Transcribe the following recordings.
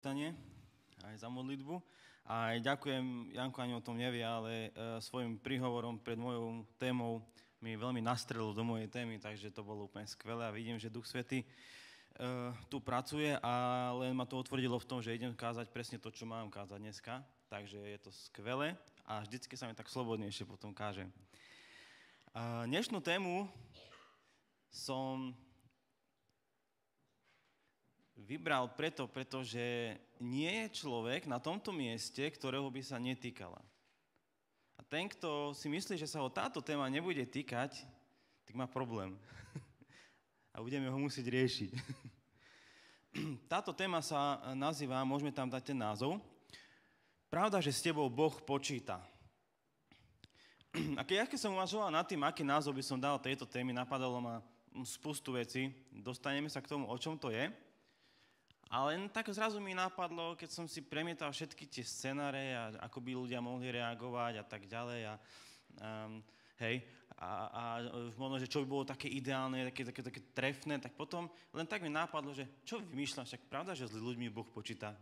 Aj za modlitbu. A aj ďakujem, Janko ani o tom nevie, ale svojim príhovorom pred mojou témou mi veľmi nastrelil do mojej témy, takže to bolo úplne skvelé a vidím, že Duch Svätý tu pracuje a len ma to otvrdilo v tom, že idem kázať presne to, čo mám kázať dneska, takže je to skvelé a vždycky sa mi tak slobodnejšie potom káže. Dnešnú tému som vybral pretože nie je človek na tomto mieste, ktorého by sa netýkala. A ten, kto si myslí, že sa ho táto téma nebude týkať, tak má problém. A budeme ho musieť riešiť. Táto téma sa nazýva, môžeme tam dať ten názov, Pravda, že s tebou Boh počíta. A keď som uvažoval nad tým, aký názov by som dal tejto témy, napadalo ma spustu vecí, dostaneme sa k tomu, o čom to je. Ale tak zrazu mi napadlo, keď som si premietal všetky tie scenáre a ako by ľudia mohli reagovať a tak ďalej. A možno, že čo by bolo také ideálne, také trefné, tak potom len tak mi napadlo, že čo vymýšľam, však pravda, že s ľuďmi Boh počíta.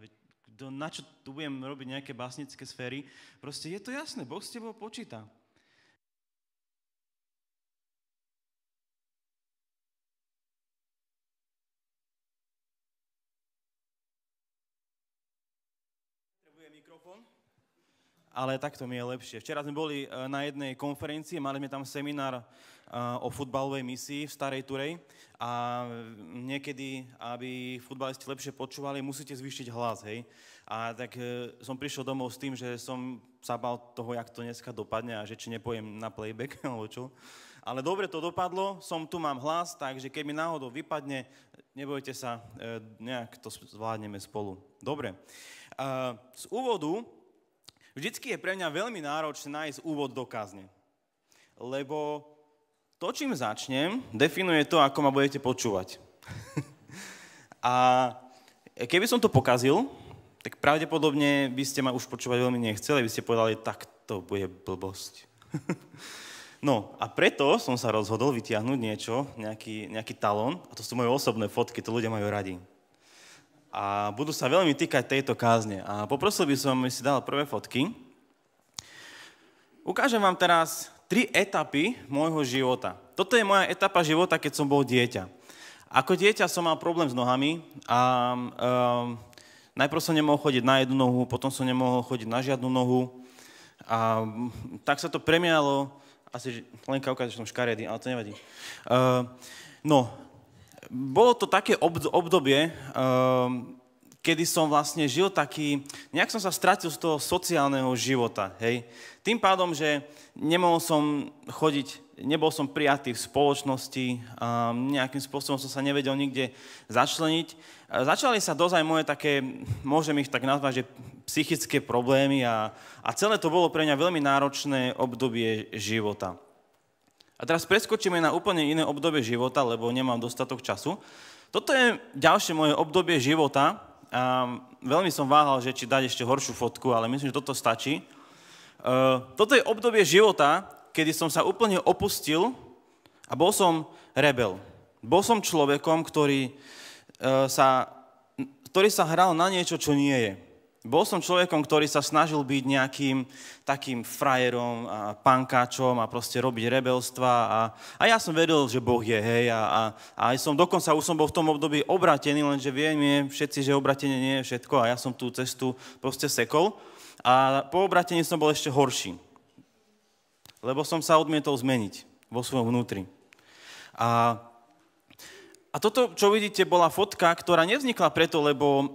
Na čo tu budem robiť nejaké básnické sféry? Proste je to jasné, Boh s tebou počíta. Mikrofón. Ale takto mi je lepšie. Včera sme boli na jednej konferencii, mali sme tam seminár o futbalovej misii v Starej Turej a niekedy, aby futbalisti lepšie počúvali, musíte zvýšiť hlas, hej. A tak som prišiel domov s tým, že som sa bál toho, jak to dneska dopadne a že či nepojem na playback, alebo čo. Ale dobre to dopadlo, tu mám hlas, takže keď mi náhodou vypadne, nebojte sa, nejak to zvládneme spolu. Dobre. Z úvodu vždycky je pre mňa veľmi náročné nájsť úvod do kázne. Lebo to, čím začnem, definuje to, ako ma budete počúvať. A keby som to pokazil, tak pravdepodobne by ste ma už počúvať veľmi nechceli, by ste povedali, tak to bude blbosť. No a preto som sa rozhodol vytiahnuť niečo, nejaký talón, a to sú moje osobné fotky, to ľudia majú radi. A budú sa veľmi týkať tejto kázne. A poprosil by som, aby si dal prvé fotky. Ukážem vám teraz 3 etapy môjho života. Toto je moja etapa života, keď som bol dieťa. Ako dieťa som mal problém s nohami a najprv som nemohol chodiť na jednu nohu, potom som nemohol chodiť na žiadnu nohu. A tak sa to premialo, asi Lenka ukáže, že som škaredý, ale to nevadí. Bolo to také obdobie, kedy som vlastne žil taký, nejak som sa stratil z toho sociálneho života, hej. Tým pádom, že nebol som prijatý v spoločnosti, nejakým spôsobom som sa nevedel nikde začleniť. Začali sa dozaj moje také, môžem ich tak nazvať, že psychické problémy a celé to bolo pre mňa veľmi náročné obdobie života. A teraz preskočíme na úplne iné obdobie života, lebo nemám dostatok času. Toto je ďalšie moje obdobie života. A veľmi som váhal, že či dať ešte horšiu fotku, ale myslím, že toto stačí. Toto je obdobie života, kedy som sa úplne opustil a bol som rebel. Bol som človekom, ktorý sa hral na niečo, čo nie je. Bol som človekom, ktorý sa snažil byť nejakým takým frajerom a pankáčom a proste robiť rebelstva a ja som veril, že Boh je, hej, a dokonca už som bol v tom období obrátený, lenže vieme všetci, že obratenie nie je všetko a ja som tú cestu proste sekol a po obratení som bol ešte horší, lebo som sa odmietol zmeniť vo svojom vnútri. A toto, čo vidíte, bola fotka, ktorá nevznikla preto, lebo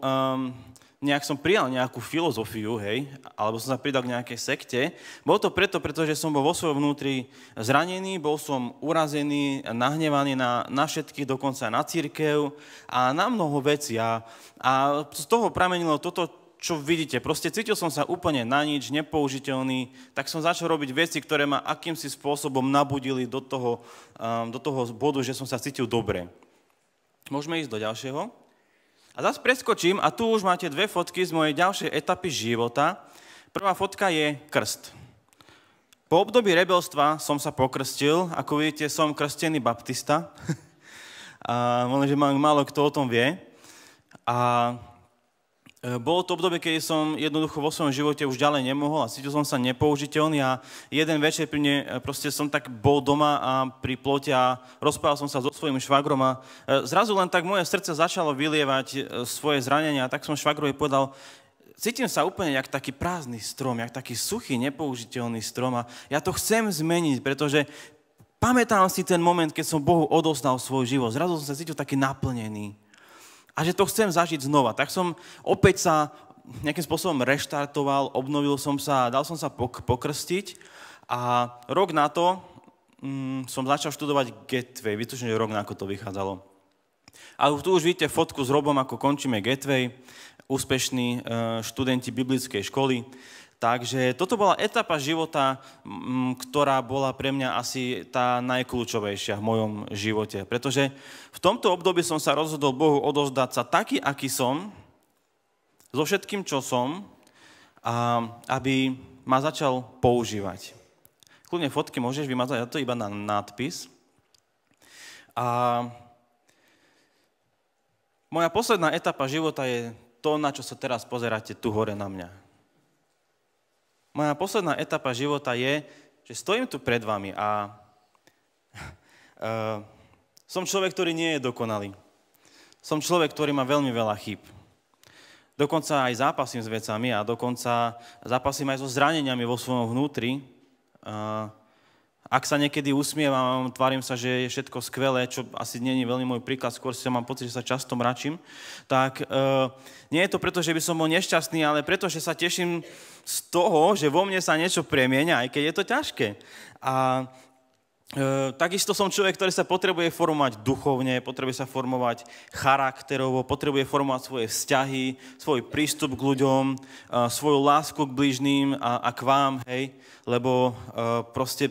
nejak som prijal nejakú filozofiu, hej, alebo som sa pridal k nejakej sekte. Bolo to pretože som bol vo svojom vnútri zranený, bol som urazený, nahnevaný na všetkých, dokonca na cirkev a na mnoho vecí. A z toho pramenilo toto, čo vidíte. Proste cítil som sa úplne na nič, nepoužiteľný, tak som začal robiť veci, ktoré ma akýmsi spôsobom nabudili do toho bodu, že som sa cítil dobre. Môžeme ísť do ďalšieho. A zase preskočím a tu už máte 2 fotky z mojej ďalšej etapy života. Prvá fotka je krst. Po období rebelstva som sa pokrstil. Ako vidíte, som krstený baptista. A možno, že málo kto o tom vie. A Bolo to obdobie, keď som jednoducho vo svojom živote už ďalej nemohol a cítil som sa nepoužiteľný a jeden večer pri mne proste som tak bol doma a pri plote a rozprával som sa so svojím švagrom a zrazu len tak moje srdce začalo vylievať svoje zranenia a tak som švagrovi povedal, cítim sa úplne jak taký prázdny strom, jak taký suchý, nepoužiteľný strom a ja to chcem zmeniť, pretože pamätám si ten moment, keď som Bohu odovzdal svoj život. Zrazu som sa cítil taký naplnený. A že to chcem zažiť znova. Tak som opäť sa nejakým spôsobom reštartoval, obnovil som sa, dal som sa pokrstiť a rok na to som začal študovať Gateway. Vytuším, že rok na to vychádzalo. A tu už vidíte fotku s Robom, ako končíme Gateway, úspešní študenti biblickej školy. Takže toto bola etapa života, ktorá bola pre mňa asi tá najkľúčovejšia v mojom živote. Pretože v tomto období som sa rozhodol Bohu odovzdať sa taký, aký som, so všetkým, čo som, a aby ma začal používať. Kľudne fotky môžeš vymazať, ja to iba na nadpis. A moja posledná etapa života je to, na čo sa teraz pozeráte tu hore na mňa. Moja posledná etapa života je, že stojím tu pred vami a som človek, ktorý nie je dokonalý. Som človek, ktorý má veľmi veľa chýb. Dokonca aj zápasím s vecami a dokonca zápasím aj so zraneniami vo svojom vnútri. Ak sa niekedy usmievam, tvárim sa, že je všetko skvelé, čo asi nie je veľmi môj príklad, skôr si mám pocit, že sa často mračím, tak nie je to preto, že by som bol nešťastný, ale preto, že sa teším z toho, že vo mne sa niečo premieňa, aj keď je to ťažké. A takisto som človek, ktorý sa potrebuje formovať duchovne, potrebuje sa formovať charakterovo, potrebuje formovať svoje vzťahy, svoj prístup k ľuďom, svoju lásku k blížnym a k vám, hej, lebo proste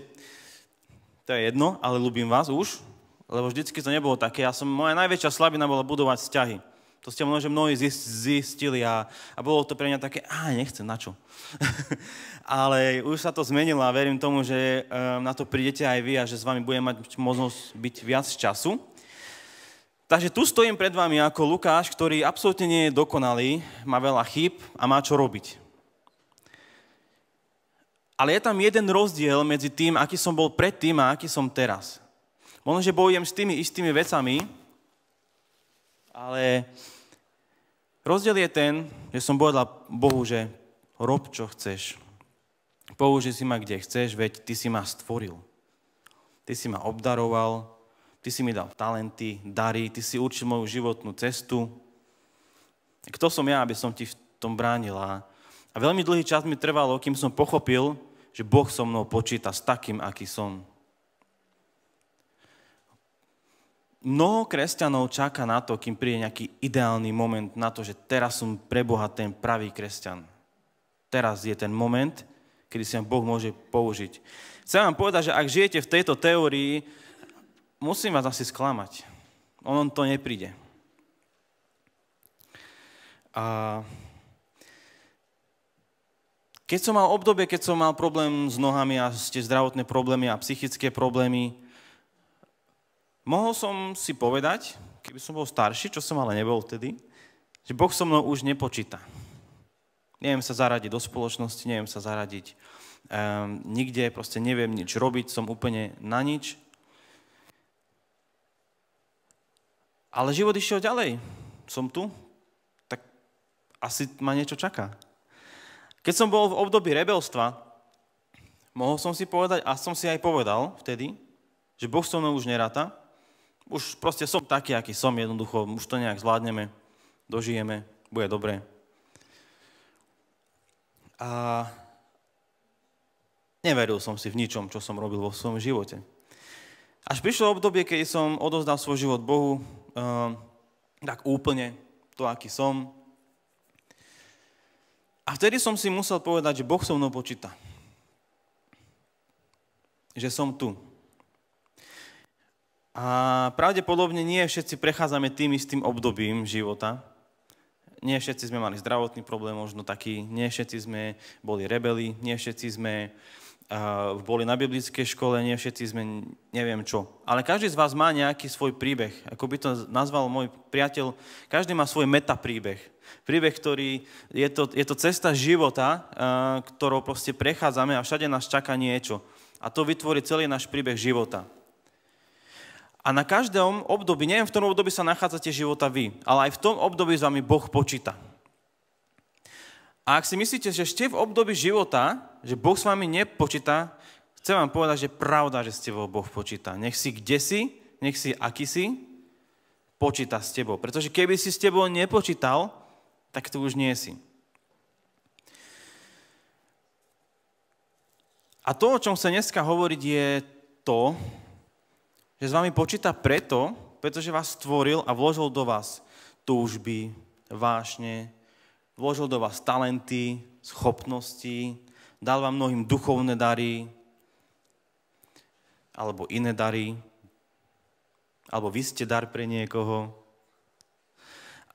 to je jedno, ale ľúbim vás už, lebo vždycky to nebolo také. Moja najväčšia slabina bola budovať vzťahy. To ste možno mnohí zistili a bolo to pre mňa také, nechcem, na čo? Ale už sa to zmenilo a verím tomu, že na to prídete aj vy a že s vami budem mať možnosť byť viac času. Takže tu stojím pred vami ako Lukáš, ktorý absolútne nie je dokonalý, má veľa chýb a má čo robiť. Ale je tam jeden rozdiel medzi tým, aký som bol predtým a aký som teraz. Možno, že bojujem s tými istými vecami, ale rozdiel je ten, že som povedal Bohu, že rob, čo chceš. Použij si ma, kde chceš, veď ty si ma stvoril. Ty si ma obdaroval, ty si mi dal talenty, dary, ty si určil moju životnú cestu. Kto som ja, aby som ti v tom bránil? A veľmi dlhý čas mi trvalo, kým som pochopil, že Boh so mnou počíta s takým, aký som. Mnoho kresťanov čaká na to, kým príde nejaký ideálny moment na to, že teraz som pre Boha ten pravý kresťan. Teraz je ten moment, kedy sa Boh môže použiť. Chcem vám povedať, že ak žijete v tejto teórii, musím vás asi sklamať. On to nepríde. A keď som mal obdobie, keď som mal problém s nohami a ste zdravotné problémy a psychické problémy, mohol som si povedať, keby som bol starší, čo som ale nebol vtedy, že Boh so mnou už nepočíta. Neviem sa zaradiť do spoločnosti, neviem sa zaradiť nikde, proste neviem nič robiť, som úplne na nič. Ale život išiel ďalej. Som tu, tak asi ma niečo čaká. Keď som bol v období rebelstva, mohol som si povedať, a som si aj povedal vtedy, že Boh so mnou už neráta. Už proste som taký, aký som, jednoducho, už to nejak zvládneme, dožijeme, bude dobre. A neveril som si v ničom, čo som robil vo svojom živote. Až prišlo obdobie, keď som odovzdal svoj život Bohu, tak úplne to, aký som. A vtedy som si musel povedať, že Boh so mnou počíta. Že som tu. A pravdepodobne nie všetci prechádzame tým istým obdobím života. Nie všetci sme mali zdravotný problém, možno taký, nie všetci sme boli rebeli, nie všetci sme boli na biblickej škole, nie všetci sme neviem čo. Ale každý z vás má nejaký svoj príbeh. Ako by to nazval môj priateľ, každý má svoj metapríbeh. Príbeh, ktorý je to cesta života, ktorou proste prechádzame a všade nás čaká niečo. A to vytvorí celý náš príbeh života. A na každom období, neviem, v tom období sa nachádzate života vy, ale aj v tom období s vami Boh počíta. A ak si myslíte, že ste v období života, že Boh s vami nepočíta, chcem vám povedať, že je pravda, že s tebou Boh počíta. Nech si kde si, nech si aký si, počíta s tebou. Pretože keby si s tebou nepočítal, tak tu už nie si. A to, o čom chcem dneska hovoriť, je to, že s vami počíta pretože vás stvoril a vložil do vás túžby, vášne, vložil do vás talenty, schopnosti, dal vám mnohým duchovné dary, alebo iné dary, alebo vy ste dar pre niekoho.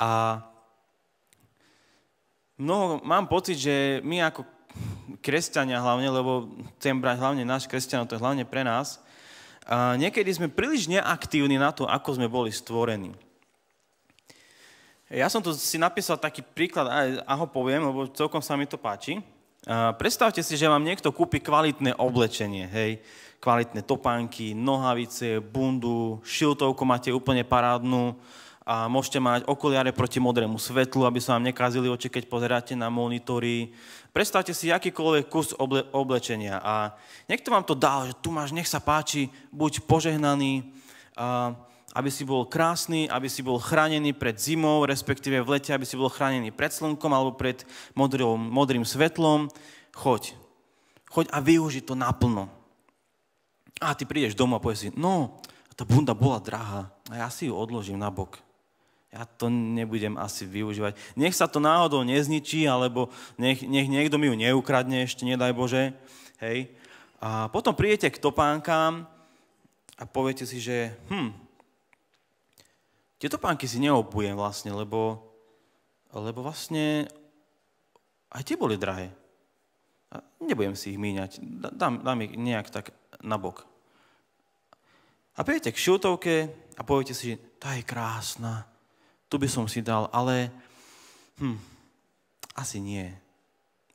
A mám pocit, že my ako kresťania hlavne, lebo chcem brať hlavne náš kresťanov, to je hlavne pre nás, a niekedy sme príliš neaktívni na to, ako sme boli stvorení. Ja som tu si napísal taký príklad a ho poviem, lebo celkom sa mi to páči. Predstavte si, že vám niekto kúpi kvalitné oblečenie, hej, kvalitné topánky, nohavice, bundu, šiltovku máte úplne parádnu a môžete mať okuliare proti modrému svetlu, aby sa vám nekazili oči, keď pozeráte na monitory. Predstavte si akýkoľvek kus oblečenia a niekto vám to dal, že tu máš, nech sa páči, buď požehnaný, aby si bol krásny, aby si bol chránený pred zimou, respektíve v lete, aby si bol chránený pred slnkom alebo pred modrým svetlom. Choď a využi to naplno. A ty prídeš domov a povieš si, no, tá bunda bola drahá a ja si ju odložím na bok. Ja to nebudem asi využívať. Nech sa to náhodou nezničí, alebo nech niekto mi ju neukradne, ešte nedaj Bože. Hej. A potom prídete k topánkám a poviete si, že tie topánky si neobujem vlastne, lebo vlastne aj tie boli drahé. A nebudem si ich míňať. Dám ich nejak tak na bok. A prídete k šiltovke a poviete si, tá je krásna, tu by som si dal, ale asi nie.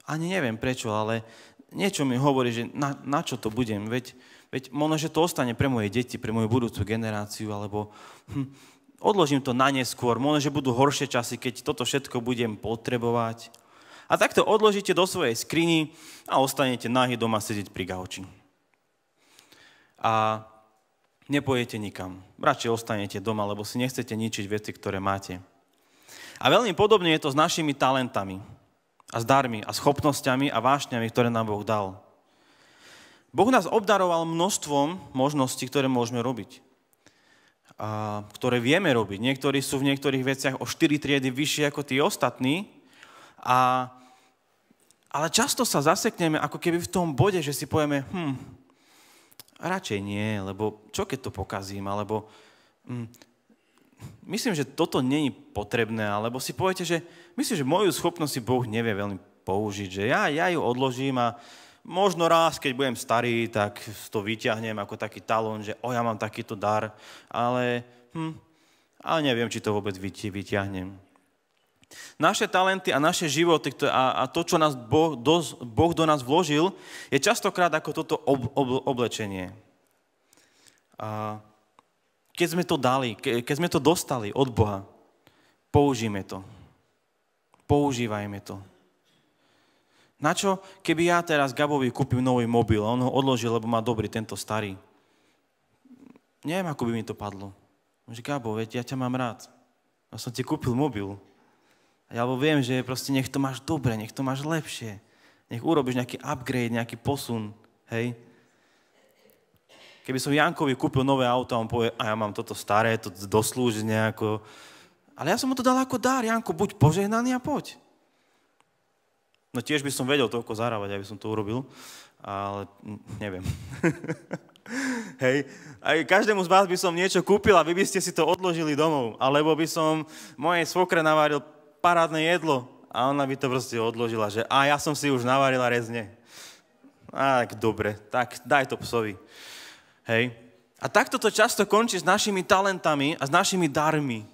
Ani neviem prečo, ale niečo mi hovorí, že na čo to budem, veď možno, že to ostane pre moje deti, pre moju budúcu generáciu, alebo odložím to na neskôr, možno, že budú horšie časy, keď toto všetko budem potrebovať. A takto odložíte do svojej skrini a ostanete nahý doma sedieť pri gauči. A nepojete nikam. Radšej ostanete doma, lebo si nechcete ničiť veci, ktoré máte. A veľmi podobne je to s našimi talentami a s darmi a schopnosťami a vášňami, ktoré nám Boh dal. Boh nás obdaroval množstvom možností, ktoré môžeme robiť. Ktoré vieme robiť. Niektorí sú v niektorých veciach o 4 triedy vyššie ako tí ostatní, ale často sa zasekneme ako keby v tom bode, že si povieme, radšej nie, lebo čo keď to pokazím, alebo myslím, že toto nie je potrebné, alebo si poviete, že myslím, že moju schopnosť si Boh nevie veľmi použiť, že ja ju odložím a možno raz, keď budem starý, tak to vyťahnem ako taký talón, že ja mám takýto dar, ale neviem, či to vôbec vyťahnem. Naše talenty a naše životy a to, čo nás Boh do nás vložil, je častokrát ako toto oblečenie. Keď sme to dali, keď sme to dostali od Boha, použijme to. Používajme to. Na čo, keby ja teraz Gabovi kúpim nový mobil a on ho odložil, lebo má dobrý tento starý? Neviem, ako by mi to padlo. Že Gabo, veď ja ťa mám rád. Ja som ti kúpil mobil. Alebo viem, že proste nech to máš dobre, nech to máš lepšie. Nech urobíš nejaký upgrade, nejaký posun. Hej? Keby som Jankovi kúpil nové auto a on povie, ja mám toto staré, to doslúži nejako. Ale ja som mu to dal ako dar. Janko, buď požehnaný a poď. No tiež by som vedel toľko zarábať, aby som to urobil, ale neviem. Hej, aj každému z vás by som niečo kúpil a vy by ste si to odložili domov, alebo by som mojej svokre navaril parádne jedlo a ona by to proste odložila, že ja som si už navarila rezne. Tak dobre, tak daj to psovi. Hej. A takto to často končí s našimi talentami a s našimi darmi.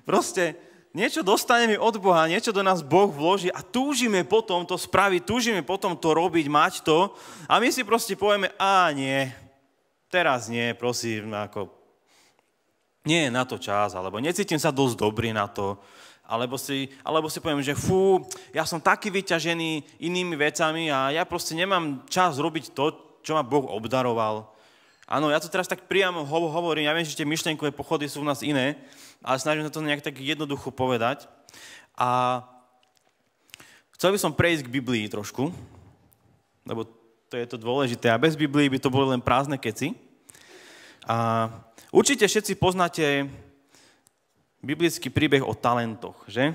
Proste niečo dostaneme od Boha, niečo do nás Boh vloží a túžime potom to spraviť, túžime potom to robiť, mať to a my si proste povieme, nie, teraz nie, prosím, nie je na to čas, alebo necítim sa dosť dobrý na to, alebo si poviem, že ja som taký vyťažený inými vecami a ja proste nemám čas robiť to, čo ma Boh obdaroval. Áno, ja to teraz tak priamo hovorím, ja viem, že tie myšlienkové pochody sú u nás iné, ale snažím sa to nejak tak jednoducho povedať. A chcel by som prejsť k Biblii trošku, lebo to je to dôležité. A bez Biblii by to boli len prázdne keci. A určite všetci poznáte biblický príbeh o talentoch, že?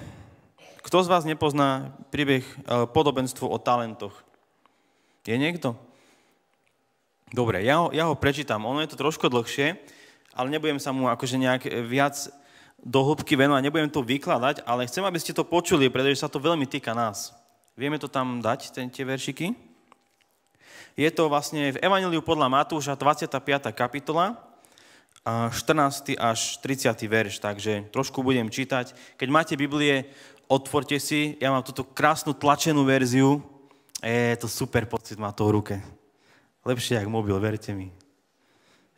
Kto z vás nepozná príbeh, podobenstvo o talentoch? Je niekto? Dobre, ja ho prečítam. Ono je to trošku dlhšie, ale nebudem sa mu akože nejak viac do hĺbky venovať, nebudem to vykladať, ale chcem, aby ste to počuli, pretože sa to veľmi týka nás. Vieme to tam dať, tie veršiky? Je to vlastne v Evanjeliu podľa Matúša, 25. kapitola, 14. až 30. verš, takže trošku budem čítať. Keď máte Biblie, otvorte si, ja mám túto krásnu tlačenú verziu, je to super pocit, má to v ruke. Lepšie jak mobil, verte mi.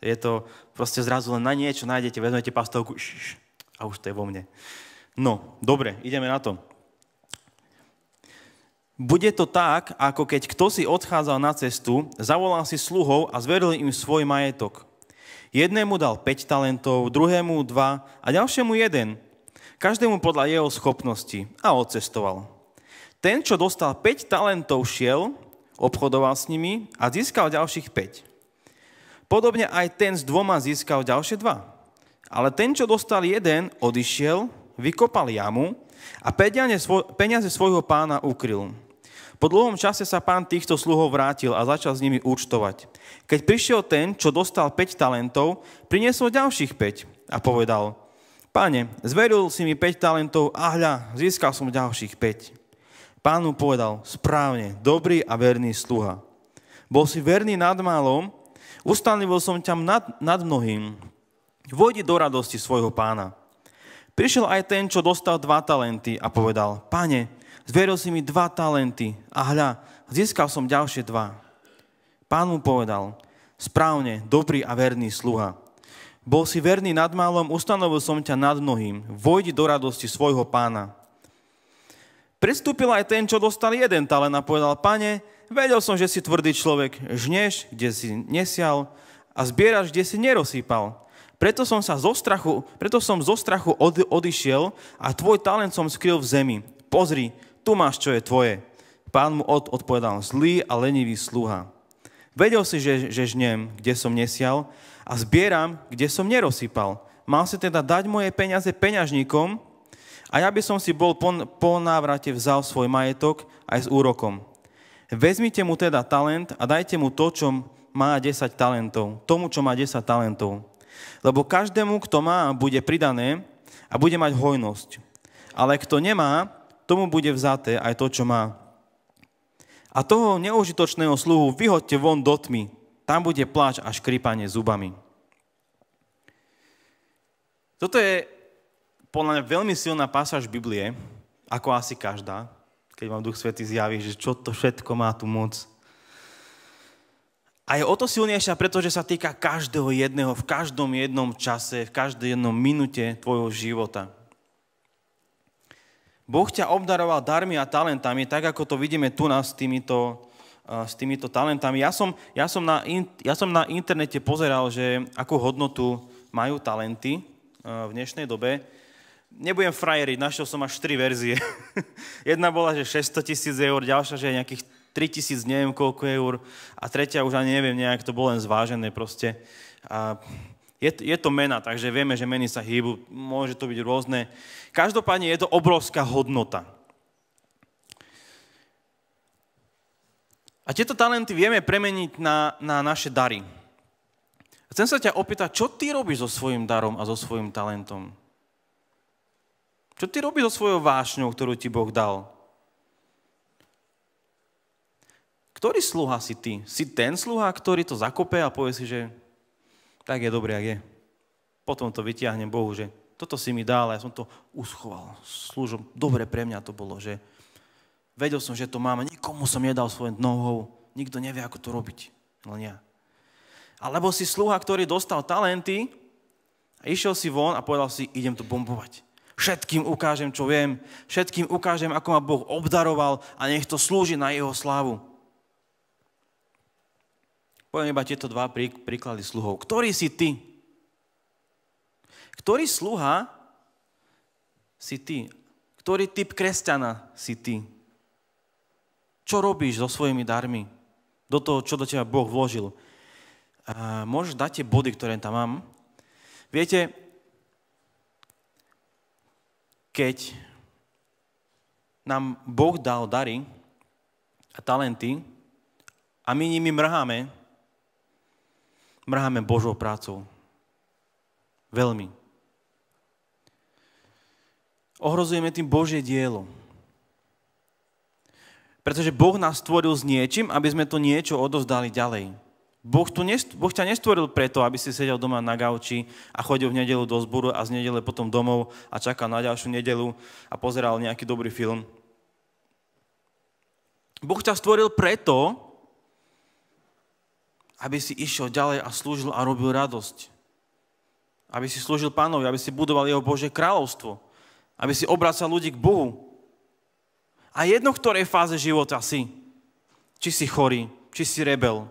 Je to proste zrazu len na niečo nájdete, vezmete pastovku a už to je vo mne. No, dobre, ideme na to. Bude to tak, ako keď kto si odchádzal na cestu, zavolal si sluhov a zveril im svoj majetok. Jednému dal 5 talentov, druhému 2 a ďalšiemu 1. Každému podľa jeho schopnosti a odcestoval. Ten, čo dostal 5 talentov, šiel, obchodoval s nimi a získal ďalších 5. Podobne aj ten s 2 získal ďalšie 2. Ale ten, čo dostal 1, odišiel, vykopal jamu a peniaze svojho pána ukryl. Po dlhom čase sa pán týchto sluhov vrátil a začal s nimi účtovať. Keď prišiel ten, čo dostal 5 talentov, priniesol ďalších 5 a povedal: Páne, zveril si mi 5 talentov a hľa, získal som ďalších 5. Pán mu povedal: Správne, dobrý a verný sluha. Bol si verný nad málom, ustanlivil som ťa nad mnohým. Vojdi do radosti svojho pána. Prišiel aj ten, čo dostal 2 talenty a povedal: Pane, zveril si mi 2 talenty a hľa, získal som ďalšie 2. Pán mu povedal: Správne, dobrý a verný sluha. Bol si verný nad málom, ustanovil som ťa nad mnohým. Vojdi do radosti svojho pána. Pristúpil aj ten, čo dostal 1 talent a povedal: Pane, vedel som, že si tvrdý človek, žneš, kde si nesial a zbieraš, kde si nerozsýpal. Preto som zo strachu odišiel a tvoj talent som skryl v zemi. Pozri, tu máš, čo je tvoje. Pán mu odpovedal: Zlý a lenivý sluha. Vedel si, že žnem, kde som nesial a zbieram, kde som nerozsýpal. Mal si teda dať moje peniaze peňažníkom a ja by som si bol po návrate vzal svoj majetok aj s úrokom. Vezmite mu teda talent a dajte mu to, čo má 10 talentov. Tomu, čo má 10 talentov. Lebo každému, kto má, bude pridané a bude mať hojnosť. Ale kto nemá, tomu bude vzaté aj to, čo má. A toho neužitočného sluhu vyhoďte von do tmy. Tam bude pláč a škrípanie zubami. Toto je podľa mňa veľmi silná pasáž Biblie, ako asi každá, keď vám Duch Svätý zjaví, že čo to všetko má tu moc. A je o to silnejšia, pretože sa týka každého jedného, v každom jednom čase, v každej jednom minúte tvojho života. Boh ťa obdaroval darmi a talentami, tak ako to vidíme tu nás s týmito talentami. Ja som na internete pozeral, že akú hodnotu majú talenty v dnešnej dobe. Nebudem frajeriť, našiel som až 3 verzie. Jedna bola, že 600 000 eur, ďalšia, že nejakých 3000, neviem koľko eur, a tretia už ani neviem, nejak to bolo len zvážené proste. A je to mena, takže vieme, že meny sa hýbu, môže to byť rôzne. Každopádne je to obrovská hodnota. A tieto talenty vieme premeniť na naše dary. Chcem sa ťa opýtať, čo ty robíš so svojím darom a so svojím talentom? Čo ty robíš so svojou vášňou, ktorú ti Boh dal? Ktorý sluha si ty? Si ten sluha, ktorý to zakope a povie si, že tak je dobré, jak je. Potom to vytiahnem Bohu, že toto si mi dal a ja som to uschoval. Slúžom, dobre pre mňa to bolo, že vedel som, že to mám a nikomu som nedal svoje know-how. Nikto nevie, ako to robiť. Len ja. Alebo si sluha, ktorý dostal talenty a išiel si von a povedal si, idem to bombovať. Všetkým ukážem, čo viem. Všetkým ukážem, ako ma Boh obdaroval a nech to slúži na jeho slávu. Poviem iba tieto dva príklady sluhov. Ktorý si ty? Ktorý sluha si ty? Ktorý typ kresťana si ty? Čo robíš so svojimi darmi? Do toho, čo do teba Boh vložil. Môžeš dať tie body, ktoré tam mám. Viete, keď nám Boh dal dary a talenty a my nimi mrháme Božou prácou. Veľmi. Ohrozujeme tým Božie dielo. Pretože Boh nás stvoril s niečím, aby sme to niečo odovzdali ďalej. Boh ťa nestvoril preto, aby si sedel doma na gauči a chodil v nedeľu do zboru a z nedele potom domov a čakal na ďalšiu nedeľu a pozeral nejaký dobrý film. Boh ťa stvoril preto, aby si išiel ďalej a slúžil a robil radosť. Aby si slúžil Pánovi, aby si budoval jeho Božie kráľovstvo. Aby si obracal ľudí k Bohu. A jedno, v ktorej fáze života si. Či si chorý, či si rebel,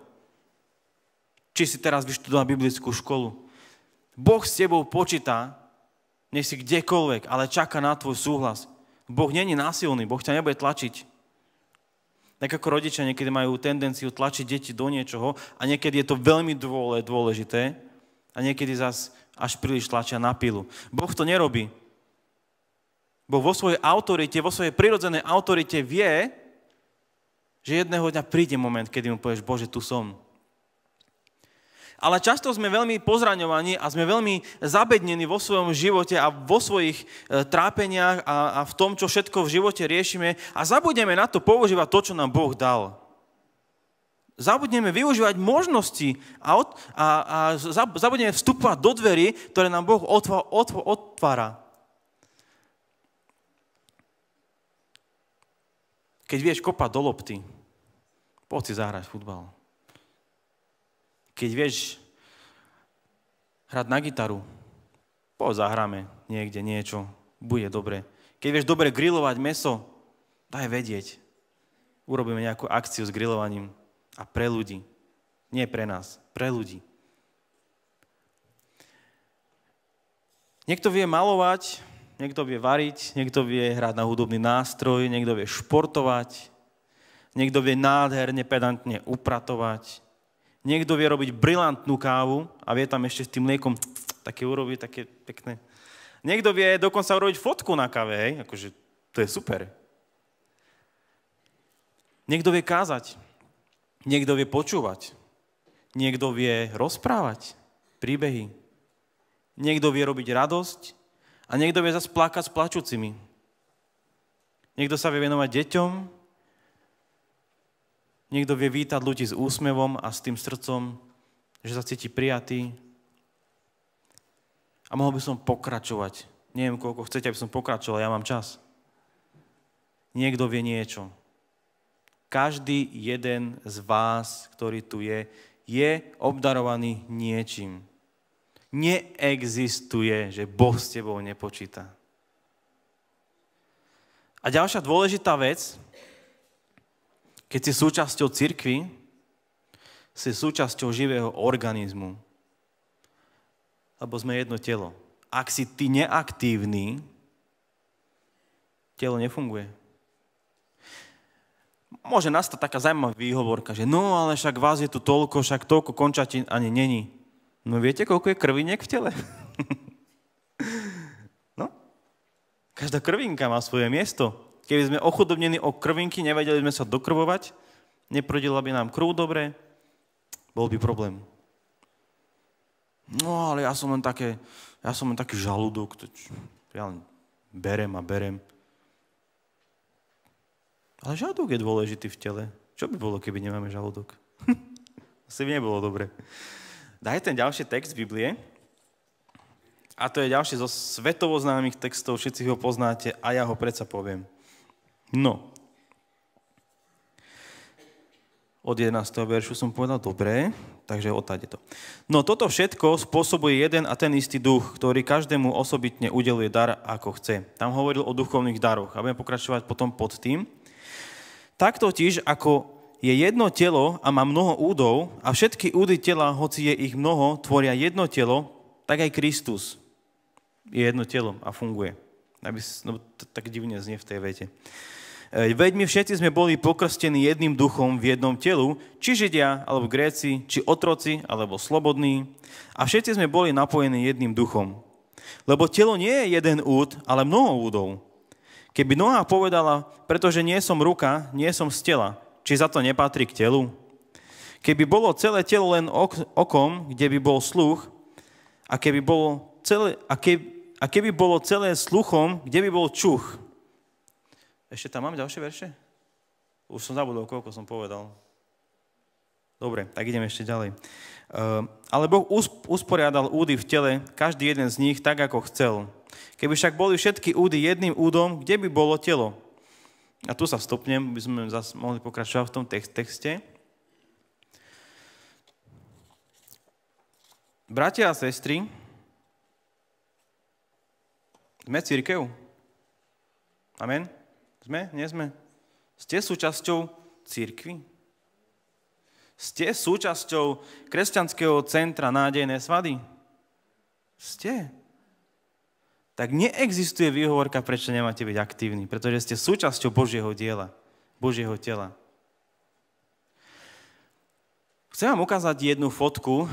či si teraz vyštudoval biblickú školu. Boh s tebou počíta, nech si kdekoľvek, ale čaká na tvoj súhlas. Boh není násilný, Boh ťa nebude tlačiť. Tak ako rodičia niekedy majú tendenciu tlačiť deti do niečoho a niekedy je to veľmi dôležité a niekedy zas až príliš tlačia na pilu. Boh to nerobí. Boh vo svojej autorite, vo svojej prirodzenej autorite vie, že jedného dňa príde moment, kedy mu povieš, Bože, tu som. Ale často sme veľmi pozraňovaní a sme veľmi zabednení vo svojom živote a vo svojich trápeniach a v tom, čo všetko v živote riešime a zabudneme na to používať to, čo nám Boh dal. Zabudneme využívať možnosti a zabudneme vstupovať do dverí, ktoré nám Boh otvára. Keď vieš kopať do lopty, poď si zahrať futbal. Keď vieš hrať na gitaru, poď zahráme niekde niečo, bude dobre. Keď vieš dobre grilovať mäso, daj vedieť. Urobíme nejakú akciu s grilovaním a pre ľudí. Nie pre nás, pre ľudí. Niekto vie malovať, niekto vie variť, niekto vie hrať na hudobný nástroj, niekto vie športovať, niekto vie nádherne, pedantne upratovať, niekto vie robiť brilantnú kávu a vie tam ešte s tým mliekom také urobiť, také pekné. Niekto vie dokonca urobiť fotku na káve, hej, akože to je super. Niekto vie kázať, niekto vie počúvať, niekto vie rozprávať príbehy, niekto vie robiť radosť, a niekto vie zase plakať s plačúcimi. Niekto sa vie venovať deťom, niekto vie vítať ľudí s úsmevom a s tým srdcom, že sa cíti prijatý. A mohol by som pokračovať. Neviem, koľko chcete, aby som pokračoval, ja mám čas. Niekto vie niečo. Každý jeden z vás, ktorý tu je obdarovaný niečím. Neexistuje, že Boh s tebou nepočíta. A ďalšia dôležitá vec, keď si súčasťou cirkvi, si súčasťou živého organizmu. Lebo sme jedno telo. Ak si ty neaktívny, telo nefunguje. Môže nastať taká zaujímavá výhovorka, že no, ale však vás je tu toľko, však toľko končatín ani není. No viete, koľko je krviniek v tele? No, každá krvinka má svoje miesto. Keby sme ochudobnení o krvinky, nevedeli sme sa dokrvovať, neprudila by nám krv dobre, bol by problém. No, ale ja som len taký žalúdok, ja len berem a berem. Ale žalúdok je dôležitý v tele. Čo by bolo, keby nemáme žalúdok? Asi by nebolo dobre. Daj ten ďalší text Biblie. A to je ďalší zo svetovo známych textov, všetci ho poznáte a ja ho predsa poviem. No. Od 11. veršu som povedal, dobre, takže odtáde to. No toto všetko spôsobuje jeden a ten istý duch, ktorý každému osobitne udeluje dar, ako chce. Tam hovoril o duchovných daroch a budem pokračovať potom pod tým. Tak totiž, ako je jedno telo a má mnoho údov a všetky údy tela, hoci je ich mnoho, tvoria jedno telo, tak aj Kristus je jedno telo a funguje. No, tak divne znie v tej vete. Veď my všetci sme boli pokrstení jedným duchom v jednom telu, či Židia, alebo Gréci, či otroci, alebo slobodní. A všetci sme boli napojení jedným duchom. Lebo telo nie je jeden úd, ale mnoho údov. Keby noha povedala, pretože nie som ruka, nie som z tela, či za to nepatrí k telu? Keby bolo celé telo len okom, kde by bol sluch, a keby bolo celé sluchom, kde by bol čuch? Ešte tam mám ďalšie verše? Už som zabudol, koľko som povedal. Dobre, tak ideme ešte ďalej. Ale Boh usporiadal údy v tele, každý jeden z nich tak, ako chcel. Keby však boli všetky údy jedným údom, kde by bolo telo? A tu sa stopnem, by sme zase mohli pokračovať v tom texte. Bratia a sestry, sme cirkev. Amen? Sme? Nie sme? Ste súčasťou cirkvi? Ste súčasťou kresťanského centra Nádejné svady? Ste? Tak neexistuje výhovorka, prečo nemáte byť aktívni, pretože ste súčasťou Božieho diela, Božieho tela. Chcem vám ukázať jednu fotku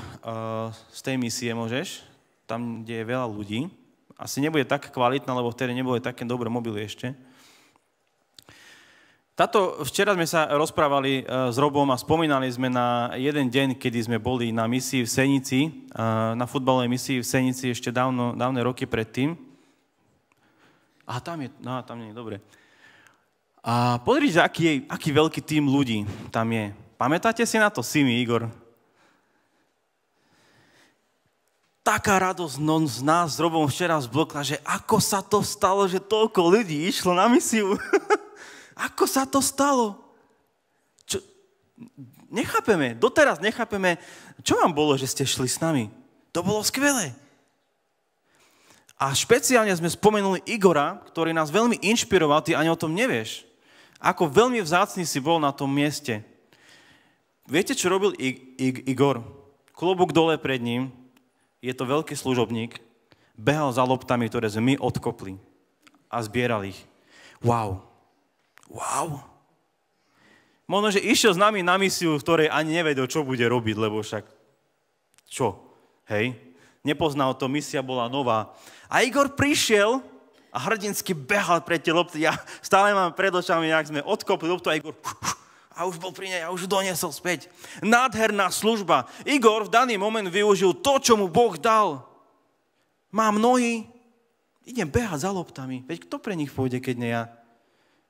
z tej misie, môžeš? Tam, kde je veľa ľudí. Asi nebude tak kvalitná, lebo vtedy neboli také dobré mobily ešte. Včera sme sa rozprávali s Robom a spomínali sme na jeden deň, kedy sme boli na misii v Senici, na futbalovej misii v Senici ešte dávne roky predtým. A tam nie je, dobre. A pozrite, aký veľký tím ľudí tam je. Pamätáte si na to, Simi, Igor? Taká radosť z nás s Robom včera zblokla, že ako sa to stalo, že toľko ľudí išlo na misiu. Ako sa to stalo? Nechápeme, doteraz nechápeme, čo vám bolo, že ste šli s nami. To bolo skvelé. A špeciálne sme spomenuli Igora, ktorý nás veľmi inšpiroval, ty ani o tom nevieš. Ako veľmi vzácny si bol na tom mieste. Viete, čo robil Igor? Klobúk dole pred ním, je to veľký služobník, behal za loptami, ktoré sme my odkopli a zbieral ich. Wow. Možno, že išiel s nami na misiu, v ktorej ani nevedel, čo bude robiť, lebo však čo? Hej? Nepoznal to, misia bola nová. A Igor prišiel a hrdinsky behal pre tie lopty. Ja stále mám pred očami, jak sme odkopli loptu a Igor a už bol pri nej a už doniesol späť. Nádherná služba. Igor v daný moment využil to, čo mu Boh dal. Mám nohy, idem behať za loptami. Veď kto pre nich pôjde, keď nie ja?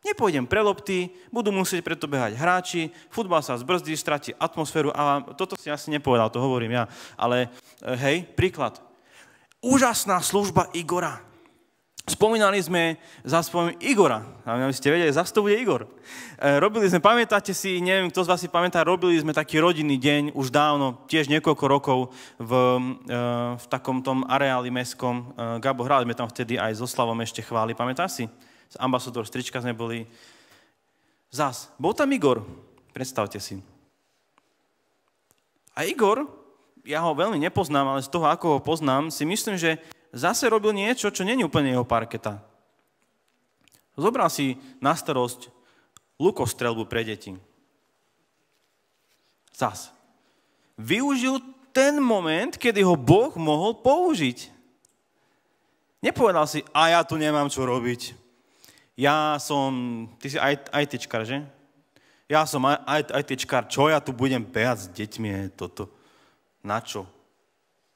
Nepôjdem pre lopty, budú musieť preto behať hráči, futbal sa zbrzdí, stratí atmosféru a toto si asi nepovedal, to hovorím ja. Ale hej, príklad. Úžasná služba Igora. Spomínali sme Igora. A ste vedeli, zase to bude Igor. Robili sme, pamätáte si, neviem, kto z vás si pamätá, robili sme taký rodinný deň už dávno, tiež niekoľko rokov v takom tom areáli mestskom. Gabo, hrali sme tam vtedy aj so Slavom ešte chváli, pamätáš si? Ambasador strička sme boli. Bol tam Igor, predstavte si. A Igor, ja ho veľmi nepoznám, ale z toho, ako ho poznám, si myslím, že zase robil niečo, čo nie je úplne jeho parketa. Zobral si na starosť lukostrelbu pre deti. Využil ten moment, kedy ho Boh mohol použiť. Nepovedal si, a ja tu nemám čo robiť. Ty si ITčkar, že? Ja som ITčkar, čo ja tu budem behať s deťmi, toto? Na čo?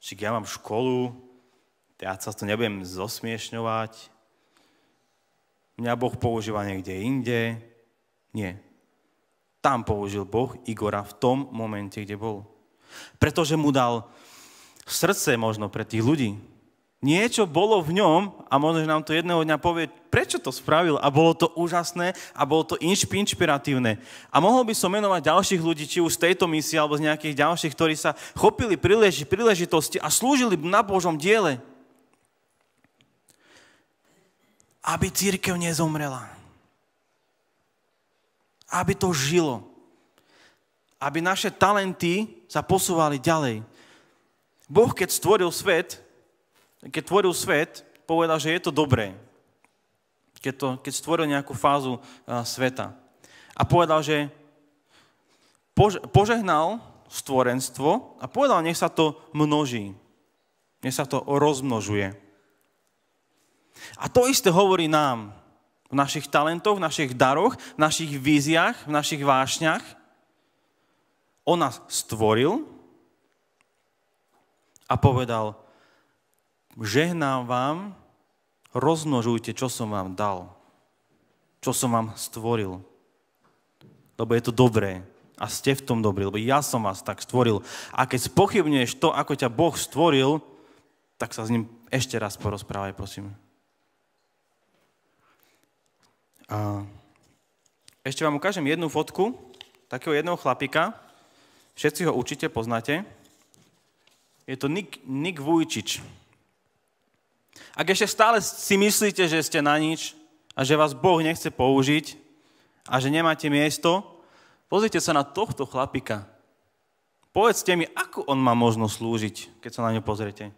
Však ja mám školu, ja sa tu nebudem zosmiešňovať. Mňa Boh používa niekde inde. Nie. Tam použil Boh Igora v tom momente, kde bol. Pretože mu dal srdce možno pre tých ľudí. Niečo bolo v ňom a možno, že nám to jedného dňa povie, prečo to spravil a bolo to úžasné a bolo to inšpiratívne. A mohol by som menovať ďalších ľudí, či už z tejto misie alebo z nejakých ďalších, ktorí sa chopili príležitosti a slúžili na Božom diele. Aby cirkev nezomrela. Aby to žilo. Aby naše talenty sa posúvali ďalej. Boh, keď stvoril svet, povedal, že je to dobré. Keď stvoril nejakú fázu sveta. A povedal, že požehnal stvorenstvo a povedal, nech sa to množí. Nech sa to rozmnožuje. A to isté hovorí nám v našich talentoch, v našich daroch, v našich víziách, v našich vášňach. On nás stvoril a povedal, žehnám vám, rozmnožujte, čo som vám dal. Čo som vám stvoril. Lebo je to dobré. A ste v tom dobrí, lebo ja som vás tak stvoril. A keď spochybňuješ to, ako ťa Boh stvoril, tak sa s ním ešte raz porozprávaj, prosím. A ešte vám ukážem jednu fotku takého jedného chlapika. Všetci ho určite poznáte. Je to Nick Vujčič. Ak ešte stále si myslíte, že ste na nič a že vás Boh nechce použiť a že nemáte miesto, pozrite sa na tohto chlapika. Povedzte mi, ako on má možnosť slúžiť, keď sa na ňu pozriete.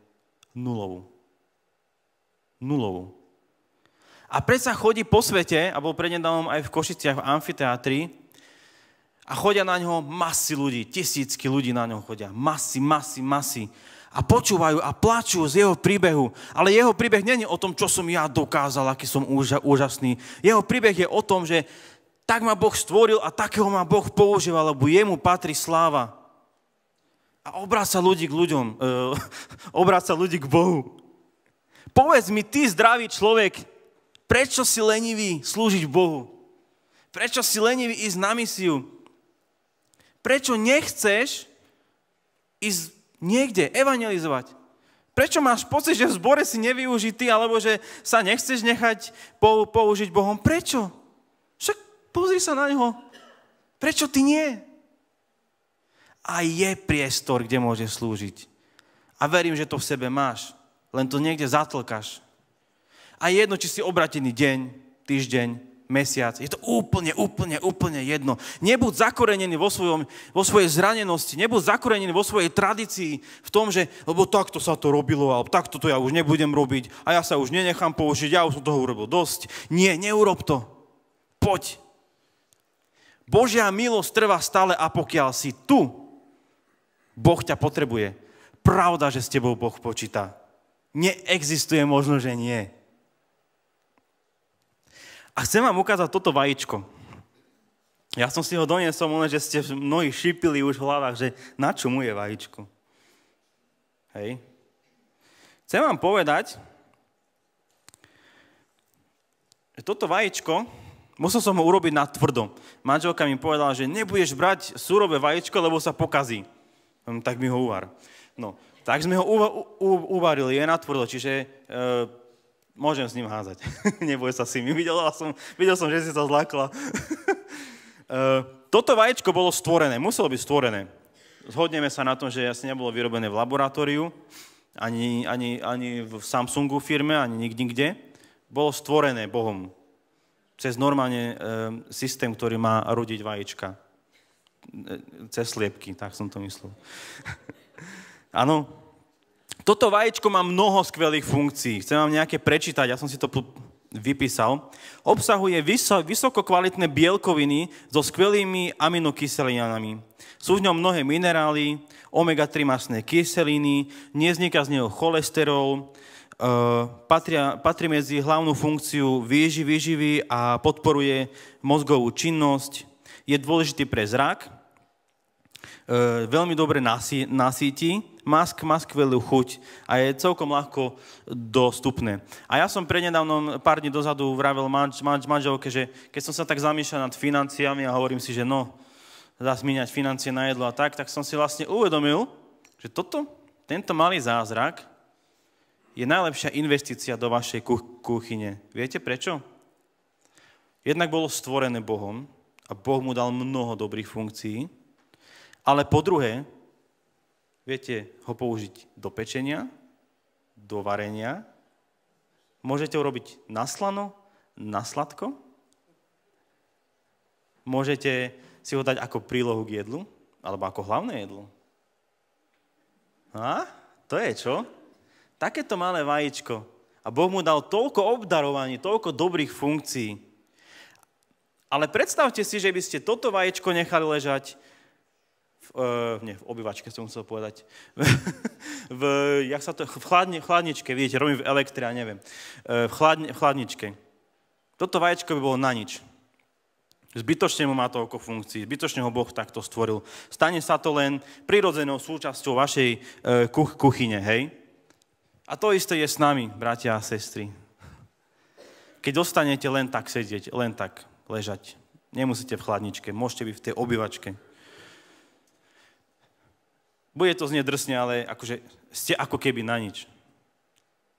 Nulovú. A predsa chodí po svete, a bol prednedávnom aj v Košiciach v amfiteátri, a chodia na ňo masy ľudí, tisícky ľudí na ňo chodia. Masy. A počúvajú a plačú z jeho príbehu. Ale jeho príbeh nie je o tom, čo som ja dokázal, aký som úžasný. Jeho príbeh je o tom, že tak ma Boh stvoril a takého ma Boh používal, lebo jemu patrí sláva. A obráca ľudí k ľuďom. Obráca ľudí k Bohu. Povedz mi, ty zdravý človek, prečo si lenivý slúžiť Bohu? Prečo si lenivý ísť na misiu? Prečo nechceš ísť niekde evangelizovať? Prečo máš pocit, že v zbore si nevyužitý, alebo že sa nechceš nechať použiť Bohom? Prečo? Však pozri sa na ňoho. Prečo ty nie? A je priestor, kde môžeš slúžiť. A verím, že to v sebe máš. Len to niekde zatlkáš. A jedno, či si obratený deň, týždeň, mesiac. Je to úplne jedno. Nebuď zakorenený vo svojej zranenosti, nebuď zakorenený vo svojej tradícii v tom, že lebo takto sa to robilo, alebo takto to ja už nebudem robiť a ja sa už nenechám použiť, ja už som toho urobil dosť. Nie, neurob to. Poď. Božia milosť trvá stále a pokiaľ si tu, Boh ťa potrebuje. Pravda, že s tebou Boh počíta. Neexistuje možno, že nie. A chcem vám ukázať toto vajíčko. Ja som si ho doniesol, že ste mnohí šípili už v hlavách, že na čo mu je vajíčko. Hej. Chcem vám povedať, že toto vajíčko, musel som ho urobiť na tvrdo. Manželka mi povedala, že nebudeš brať surové vajíčko, lebo sa pokazí. Tak mi ho uvar. No, tak sme ho uvarili, je na tvrdo, čiže môžem s ním házať. Neboj sa si mi. Videl som, že si sa zlákla. Toto vajíčko bolo stvorené. Muselo byť stvorené. Zhodneme sa na tom, že asi nebolo vyrobené v laboratóriu, ani v Samsungu firme, ani nikde. Bolo stvorené Bohom. Cez normálne systém, ktorý má rodiť vajíčka. Cez sliepky, tak som to myslel. Áno. Toto vajíčko má mnoho skvelých funkcií. Chcem vám nejaké prečítať, ja som si to vypísal. Obsahuje vysoko kvalitné bielkoviny so skvelými aminokyselinami. Sú v ňom mnohé minerály, omega-3 masné kyseliny, nevzniká z neho cholesterol, patrí medzi hlavnú funkciu výživy a podporuje mozgovú činnosť. Je dôležitý pre zrak, veľmi dobre nasíti, má skvelú chuť a je celkom ľahko dostupné. A ja som prednedávnom, pár dní dozadu vravel manželke, že keď som sa tak zamýšľal nad financiami a hovorím si, že no, zás míňať financie na jedlo a tak som si vlastne uvedomil, že tento malý zázrak je najlepšia investícia do vašej kuchyne. Viete prečo? Jednak bolo stvorené Bohom a Boh mu dal mnoho dobrých funkcií, ale po druhé, viete ho použiť do pečenia, do varenia, môžete ho robiť na slano, na sladko, môžete si ho dať ako prílohu k jedlu, alebo ako hlavné jedlo. A? To je čo? Takéto malé vajíčko. A Boh mu dal toľko obdarovaní, toľko dobrých funkcií. Ale predstavte si, že by ste toto vajíčko nechali ležať v obývačke som chcel povedať. v chladničke, vidíte, robím v elektre, ja neviem. V chladničke. Toto vajíčko by bolo na nič. Zbytočne mu má toľko funkcií, zbytočne ho Boh takto stvoril. Stane sa to len prirodzenou súčasťou vašej kuchyne, hej? A to isté je s nami, bratia a sestry. Keď dostanete len tak sedieť, len tak ležať, nemusíte v chladničke, môžete byť v tej obývačke. Bude to znieť drsne, ale akože ste ako keby na nič.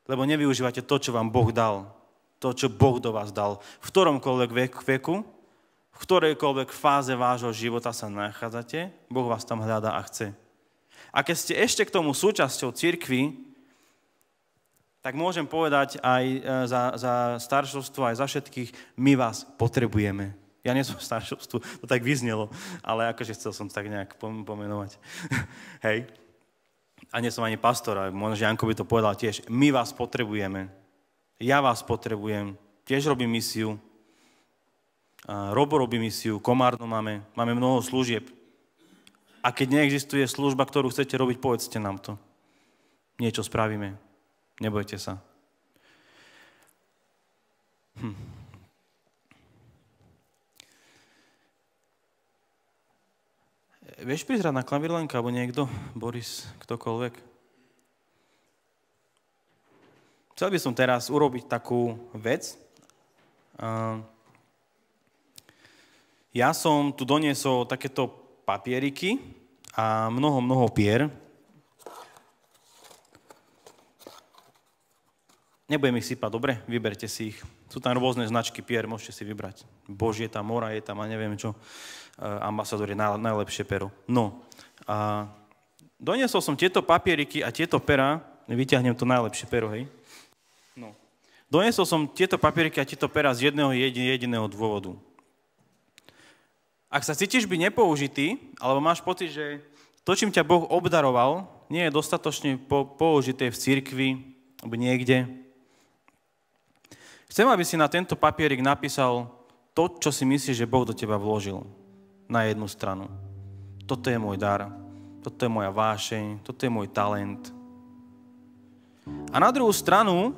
Lebo nevyužívate to, čo vám Boh dal. To, čo Boh do vás dal. V ktoromkoľvek veku, v ktorejkoľvek fáze vášho života sa nachádzate, Boh vás tam hľadá a chce. A keď ste ešte k tomu súčasťou cirkvi, tak môžem povedať aj za staršovstvo, aj za všetkých, my vás potrebujeme. Ja nie som v staršovstvu, to tak vyznelo, ale akože chcel som tak nejak pomenovať. Hej. A nie som ani pastor, ale možno, že Janko by to povedal tiež. My vás potrebujeme. Ja vás potrebujem. Tiež robím misiu. Robo robí misiu, Komárno máme mnoho služieb. A keď neexistuje služba, ktorú chcete robiť, povedzte nám to. Niečo spravíme. Nebojte sa. Vieš prizrať na klavír Lenka, alebo niekto? Boris, ktokoľvek? Chcel by som teraz urobiť takú vec. Ja som tu doniesol takéto papieriky a mnoho pier. Nebudem ich sypať, dobre? Vyberte si ich. Sú tam rôzne značky pier, môžete si vybrať. Bož je tam, Mora je tam a neviem čo. Ambasador je najlepšie pero. No, a doniesol som tieto papieriky a tieto pera, vyťahnem to najlepšie pero, hej? No. Doniesol som tieto papieriky a tieto pera z jedného jediného dôvodu. Ak sa cítiš byť nepoužitý, alebo máš pocit, že to, čím ťa Boh obdaroval, nie je dostatočne použité v cirkvi, alebo niekde, chcem, aby si na tento papierik napísal to, čo si myslíš, že Boh do teba vložil. Na jednu stranu. Toto je môj dar, toto je moja vášeň, toto je môj talent. A na druhú stranu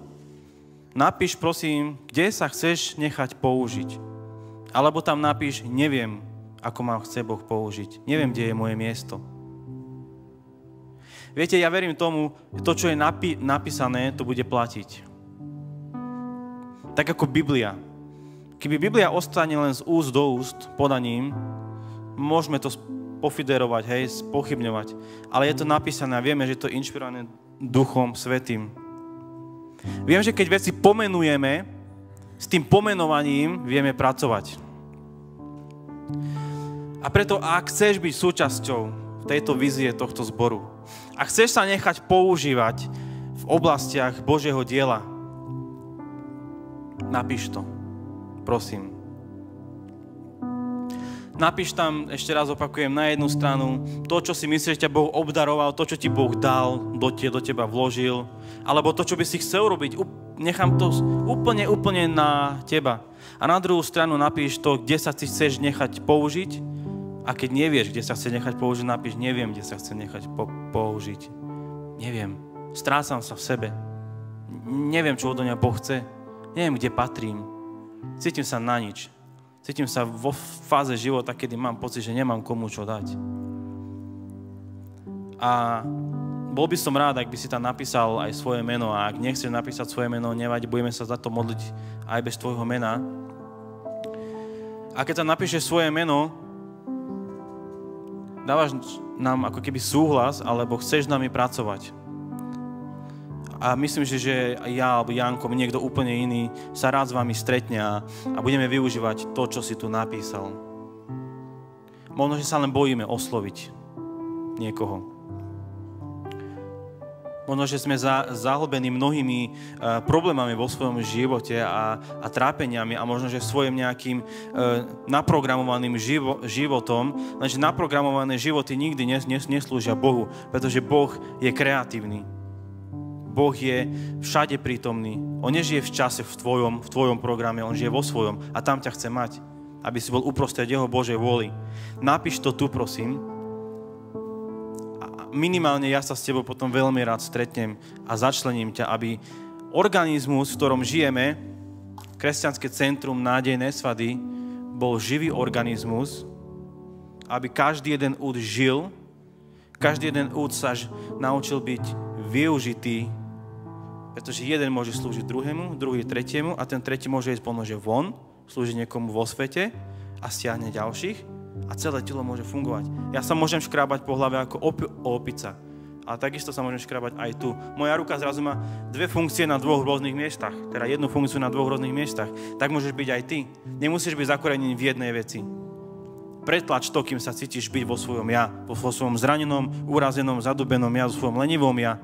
napíš, prosím, kde sa chceš nechať použiť. Alebo tam napíš, neviem, ako ma chce Boh použiť. Neviem, kde je moje miesto. Viete, ja verím tomu, že to, čo je napísané, to bude platiť. Tak ako Biblia. Keby Biblia ostane len z úst do úst podaním, môžeme to pofiderovať, hej, spochybňovať. Ale je to napísané a vieme, že to je inšpirované Duchom Svätým. Viem, že keď veci pomenujeme, s tým pomenovaním vieme pracovať. A preto, ak chceš byť súčasťou tejto vízie tohto zboru, a chceš sa nechať používať v oblastiach Božieho diela, napíš to. Prosím. Napíš tam, ešte raz opakujem, na jednu stranu to, čo si myslíš, že ťa Boh obdaroval, to, čo ti Boh dal, do teba vložil, alebo to, čo by si chcel robiť, nechám to úplne na teba. A na druhú stranu napíš to, kde sa si chceš nechať použiť, a keď nevieš, kde sa chce nechať použiť, napíš, neviem, kde sa chce nechať použiť. Neviem. Strácam sa v sebe. Neviem, čo odo mňa Boh chce. Neviem, kde patrím. Cítim sa na nič. Cítim sa vo fáze života, kedy mám pocit, že nemám komu čo dať. A bol by som rád, ak by si tam napísal aj svoje meno. A ak nechceš napísať svoje meno, nevadí, budeme sa za to modliť aj bez tvojho mena. A keď tam napíšeš svoje meno, dávaš nám ako keby súhlas, alebo chceš s nami pracovať. A myslím, že ja alebo Janko, niekto úplne iný sa rád s vami stretne a budeme využívať to, čo si tu napísal. Možno, že sa len bojíme osloviť niekoho. Možno, že sme zahlbení mnohými problémami vo svojom živote a trápeniami a možno, že svojim nejakým naprogramovaným životom, lenže naprogramované životy nikdy neslúžia Bohu, pretože Boh je kreatívny. Boh je všade prítomný. On nežije v čase v tvojom programe, on žije vo svojom a tam ťa chce mať, aby si bol uprostred jeho Božej vôly. Napíš to tu, prosím. Minimálne ja sa s tebou potom veľmi rád stretnem a začlením ťa, aby organizmus, v ktorom žijeme, Kresťanské centrum nádejnej svady, bol živý organizmus, aby každý jeden úd žil, každý jeden úd sa naučil byť využitý, pretože jeden môže slúžiť druhému, druhý tretiemu a ten tretí môže ísť pomôže von, slúžiť niekomu vo svete a stiahne ďalších. A celé telo môže fungovať. Ja sa môžem škrábať po hlave ako opica. A takisto sa môžem škrábať aj tu. Moja ruka zrazu má dve funkcie na dvoch rôznych miestach. Teda jednu funkciu na dvoch rôznych miestach. Tak môžeš byť aj ty. Nemusíš byť zakorenený v jednej veci. Pretlač to, kým sa cítiš byť vo svojom ja. Vo svojom zranenom, urazenom, zadubenom ja, vo svojom lenivom ja.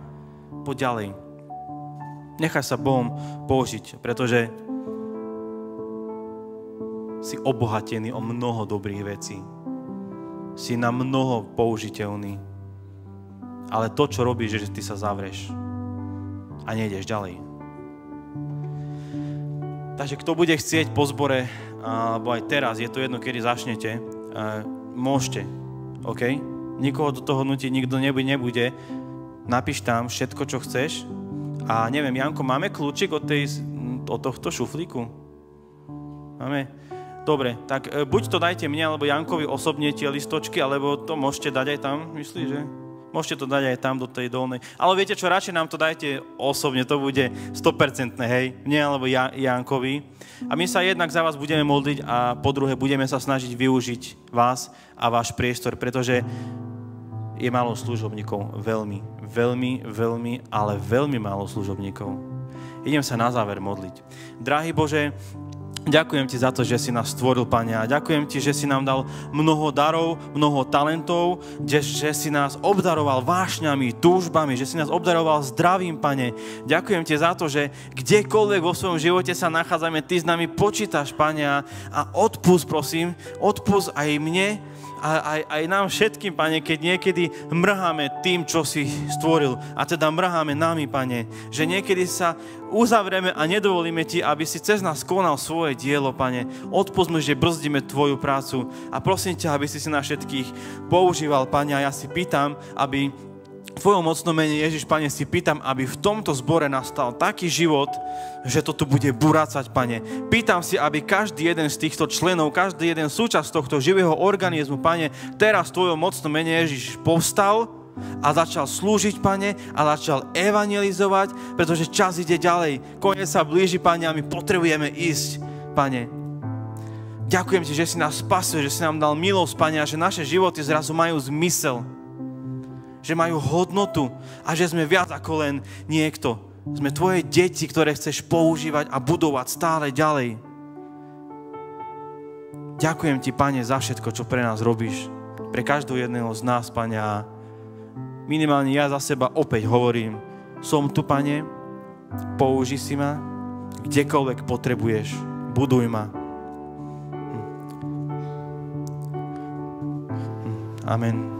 Poď ďalej. Nechaj sa Bohom použiť, pretože si obohatený o mnoho dobrých vecí. Si na mnoho použiteľný. Ale to, čo robíš, je, že ty sa zavreš a nejdeš ďalej. Takže kto bude chcieť po zbore, alebo aj teraz, je to jedno, kedy začnete, môžete, OK? Nikoho do toho nutiť nikto nebude. Napíš tam všetko, čo chceš. A neviem, Janko, máme kľúčik od tohto šuflíku? Máme? Dobre, tak buď to dajte mne, alebo Jankovi osobne tie listočky, alebo to môžete dať aj tam, myslíš, že? Môžete to dať aj tam do tej dolnej. Ale viete čo, radšej nám to dajte osobne, to bude 100%, hej, mne alebo Jankovi. A my sa jednak za vás budeme modliť a po druhé budeme sa snažiť využiť vás a váš priestor, pretože je málo služobníkov, veľmi, ale veľmi málo služobníkov. Idem sa na záver modliť. Drahý Bože, ďakujem ti za to, že si nás stvoril, Pane, a ďakujem ti, že si nám dal mnoho darov, mnoho talentov, že si nás obdaroval vášňami, túžbami, že si nás obdaroval zdravím, Pane. Ďakujem ti za to, že kdekoľvek vo svojom živote sa nachádzame, ty s nami počítaš, Pane, a odpusť, prosím, odpusť aj mne, aj nám všetkým, Pane, keď niekedy mrháme tým, čo si stvoril. A teda mrháme nami, Pane. Že niekedy sa uzavrieme a nedovolíme ti, aby si cez nás konal svoje dielo, Pane. Odpusť mi, že brzdíme tvoju prácu. A prosím ťa, aby si nás všetkých používal, Pane. A ja si pýtam, aby v tvojom mocnom mene, Ježiš, Pane, si pýtam, aby v tomto zbore nastal taký život, že to tu bude burácať, Pane. Pýtam si, aby každý jeden z týchto členov, každý jeden súčasť tohto živého organizmu, Pane, teraz v tvojom mocnom mene, Ježiš, povstal a začal slúžiť, Pane, a začal evangelizovať, pretože čas ide ďalej. Koniec sa blíži, Pane, a my potrebujeme ísť, Pane. Ďakujem ti, že si nás spasil, že si nám dal milosť, Pane, a že naše životy zrazu majú zmysel, že majú hodnotu a že sme viac ako len niekto. Sme tvoje deti, ktoré chceš používať a budovať stále ďalej. Ďakujem ti, Pane, za všetko, čo pre nás robíš. Pre každého jedného z nás, Pane, a minimálne ja za seba opäť hovorím, som tu, Pane, použij si ma, kdekoľvek potrebuješ, buduj ma. Amen.